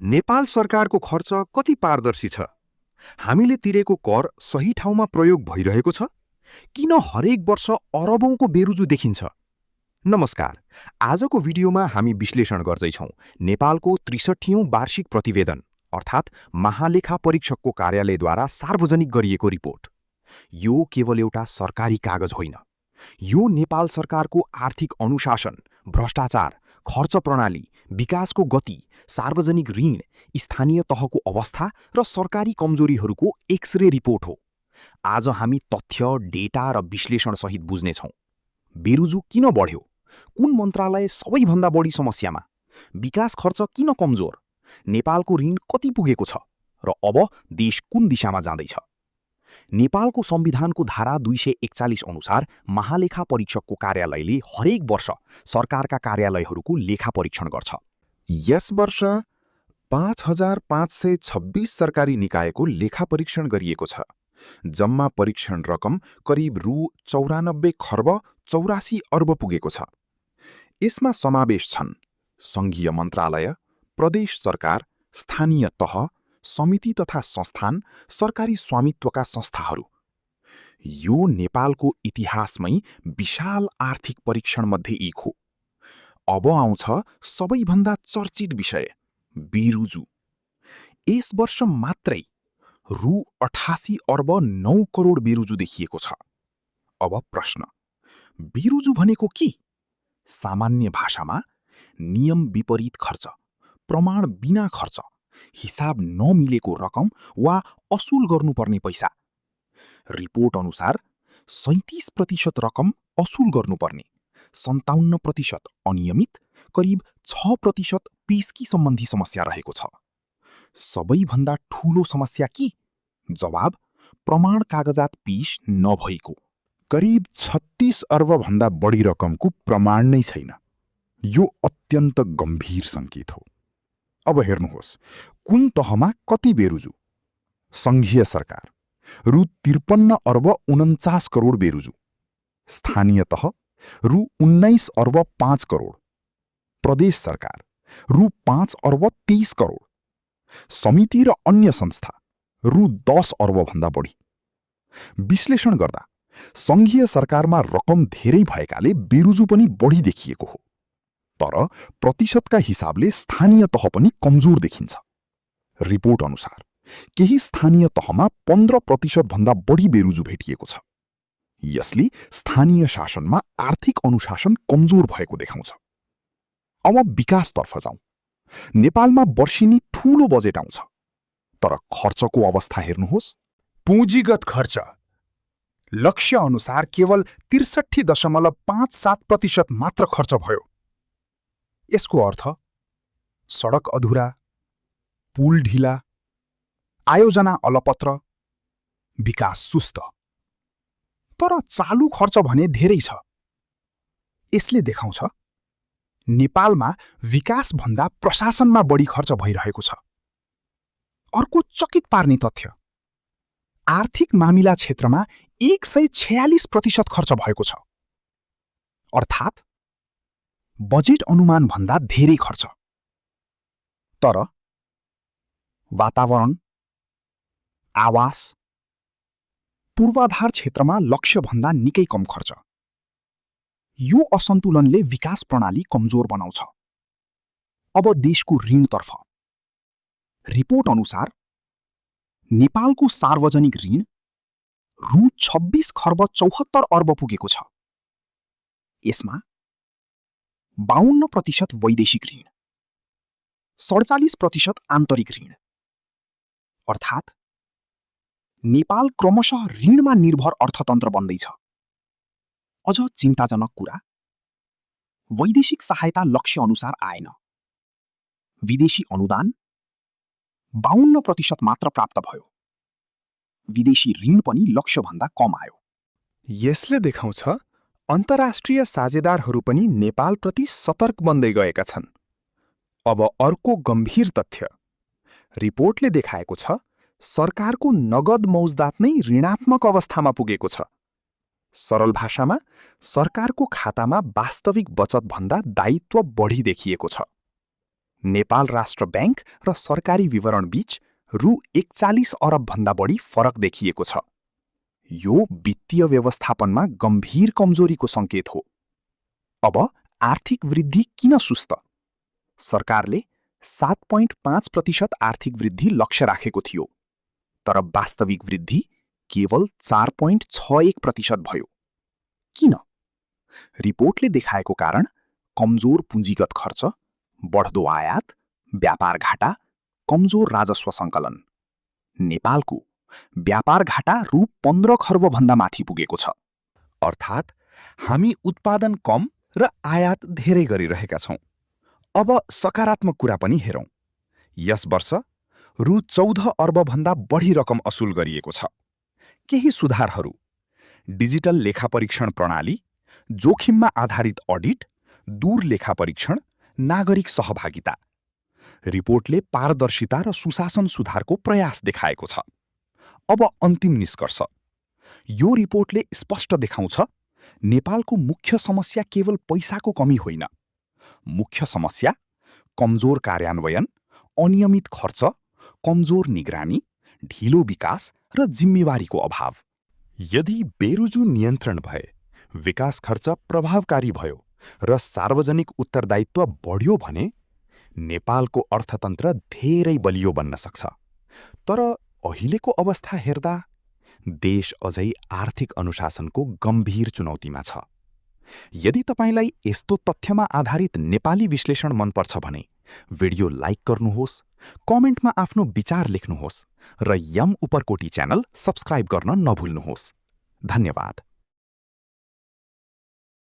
नेपाल सरकारको खर्च कति पारदर्शी छ? हामीले तिरेको कर सही ठाउँमा प्रयोग भइरहेको छ? किन हरेक वर्ष अरबौंको बेरुजु देखिन्छ? नमस्कार, आजको भिडियोमा हामी विश्लेषण गर्दैछौँ नेपालको ६३औं वार्षिक प्रतिवेदन अर्थात् महालेखा परीक्षकको कार्यालयद्वारा सार्वजनिक गरिएको रिपोर्ट। यो केवल एउटा सरकारी कागज होइन, यो नेपाल सरकारको आर्थिक अनुशासन, भ्रष्टाचार, खर्च प्रणाली, विकासको गति, सार्वजनिक ऋण, स्थानीय तहको अवस्था र सरकारी कमजोरीहरूको एक्सरे रिपोर्ट हो। आज हामी तथ्य, डेटा र विश्लेषणसहित बुझ्नेछौँ। बेरुजु किन बढ्यो? कुन मन्त्रालय सबैभन्दा बढी समस्यामा? विकास खर्च किन कमजोर? नेपालको ऋण कति पुगेको छ? र अब देश कुन दिशामा जाँदैछ? नेपालको संविधानको धारा 241 अनुसार महालेखा परीक्षकको कार्यालयले हरेक वर्ष सरकारका कार्यालयहरूको लेखा परीक्षण गर्छ। यस वर्ष 5526 सरकारी निकायको लेखा परीक्षण गरिएको छ। जम्मा परीक्षण रकम करिब रु 94 खर्ब 84 अर्ब पुगेको छ। यसमा समावेश छन् सङ्घीय मन्त्रालय, प्रदेश सरकार, स्थानीय तह, समिति तथा संस्थान, सरकारी स्वामित्वका संस्थाहरू। यो नेपालको इतिहासमै विशाल आर्थिक परीक्षणमध्ये एक हो। अब आउँछ सबैभन्दा चर्चित विषय, बेरुजु। यस वर्ष मात्रै रु 88 अर्ब 9 करोड बेरुजु देखिएको छ। अब प्रश्न, बेरुजु भनेको के? सामान्य भाषामा नियम विपरीत खर्च, प्रमाण बिना खर्च, हिसाब नमिलेको रकम वा असुल गर्नुपर्ने पैसा। रिपोर्ट अनुसार 37% रकम असुल गर्नुपर्ने, 57% अनियमित, करिब 6% पेस्की सम्बन्धी समस्या रहेको छ। सबैभन्दा ठूलो समस्या के? जवाब, प्रमाण कागजात पेश नभएको। करिब 36 अर्ब भन्दा बढी रकमको प्रमाण नै छैन। यो अत्यन्त गम्भीर सङ्केत हो। अब हेर्नुहोस्, कुन तहमा कति बेरुजु? सङ्घीय सरकार रु 53 अर्ब 49 करोड बेरुजु, स्थानीय तह रु 19 अर्ब 5 करोड, प्रदेश सरकार रु 5 अर्ब 23 करोड, समिति र अन्य संस्था रु 10 अर्ब भन्दा बढी। विश्लेषण गर्दा सङ्घीय सरकारमा रकम धेरै भएकाले बेरुजु पनि बढी देखिएको हो, तर प्रतिशतका हिसाबले स्थानीय तह पनि कमजोर देखिन्छ। रिपोर्ट अनुसार केही स्थानीय तहमा 15% भन्दा बढी बेरुजु भेटिएको छ। यसले स्थानीय शासनमा आर्थिक अनुशासन कमजोर भएको देखाउँछ। अब विकासतर्फ जाउँ। नेपालमा वर्षेनी ठूलो बजेट आउँछ, तर खर्चको अवस्था हेर्नुहोस्। पुँजीगत खर्च लक्ष्य अनुसार केवल 63.57% मात्र खर्च भयो। यसको अर्थ सडक अधुरा, पुल ढिला, आयोजना अलपत्र, विकास सुस्त। तर चालु खर्च भने धेरै छ। यसले देखाउँछ नेपालमा विकासभन्दा प्रशासनमा बढी खर्च भइरहेको छ। अर्को चकित पार्ने तथ्य, आर्थिक मामिला क्षेत्रमा 146% खर्च भएको छ, अर्थात् बजेट अनुमानभन्दा धेरै खर्च। तर वातावरण, आवास, पूर्वाधार क्षेत्रमा लक्ष्यभन्दा निकै कम खर्च। यो असन्तुलनले विकास प्रणाली कमजोर बनाउँछ। अब देशको ऋणतर्फ। रिपोर्ट अनुसार नेपालको सार्वजनिक ऋण रु 26 खर्ब 74 अर्ब पुगेको छ। यसमा 52% वैदेशिक ऋण, 47% आन्तरिक ऋण, अर्थात् नेपाल क्रमशः ऋणमा निर्भर अर्थतन्त्र बन्दैछ। अझ चिन्ताजनक कुरा, वैदेशिक सहायता लक्ष्य अनुसार आएन। विदेशी अनुदान 52% मात्र प्राप्त भयो। विदेशी ऋण पनि लक्ष्यभन्दा कम आयो। यसले देखाउँछ अन्तर्राष्ट्रिय साझेदारहरू पनि नेपालप्रति सतर्क बन्दै गएका छन्। अब अर्को गम्भीर तथ्य, रिपोर्टले देखाएको छ सरकारको नगद मौजदात नै ऋणात्मक अवस्थामा पुगेको छ। सरल भाषामा सरकारको खातामा वास्तविक बचतभन्दा दायित्व बढी देखिएको छ। नेपाल राष्ट्र ब्याङ्क र सरकारी विवरणबीच रु 41 अरबभन्दा बढी फरक देखिएको छ। यो वित्तीय व्यवस्थापनमा गम्भीर कमजोरीको सङ्केत हो। अब आर्थिक वृद्धि किन सुस्त? सरकारले 7.5% आर्थिक वृद्धि लक्ष्य राखेको थियो, तर वास्तविक वृद्धि केवल 4.61% भयो। किन? रिपोर्टले देखाएको कारण कमजोर पुँजीगत खर्च, बढ्दो आयात, व्यापार घाटा, कमजोर राजस्व सङ्कलन। नेपालको व्यापार घाटा रु 15 खर्बभन्दा माथि पुगेको छ। अर्थात् हामी उत्पादन कम र आयात धेरै गरिरहेका छौँ। अब सकारात्मक कुरा पनि हेरौँ। यस वर्ष रु 14 अर्बभन्दा बढी रकम असुल गरिएको छ। केही सुधारहरू: डिजिटल लेखापरीक्षण प्रणाली, जोखिममा आधारित अडिट, दूर लेखापरीक्षण, नागरिक सहभागिता। रिपोर्टले पारदर्शिता र सुशासन सुधारको प्रयास देखाएको छ। अब अन्तिम निष्कर्ष। यो रिपोर्टले स्पष्ट देखाउँछ नेपालको मुख्य समस्या केवल पैसाको कमी होइन। मुख्य समस्या कमजोर कार्यान्वयन, अनियमित खर्च, कमजोर निगरानी, ढिलो विकास र जिम्मेवारीको अभाव। यदि बेरोजु नियन्त्रण भए, विकास खर्च प्रभावकारी भयो र सार्वजनिक उत्तरदायित्व बढ्यो भने नेपालको अर्थतन्त्र धेरै बलियो बन्न सक्छ। तर अहिलेको अवस्था हेर्दा देश अझै आर्थिक अनुशासनको गम्भीर चुनौतीमा छ। यदि तपाईलाई यस्तो तथ्यमा आधारित नेपाली विश्लेषण मनपर्छ भने भिडियो लाइक गर्नुहोस्, कमेन्टमा आफ्नो विचार लेख्नुहोस् र यम उपरकोटी च्यानल सब्स्क्राइब गर्न नभुल्नुहोस्। धन्यवाद।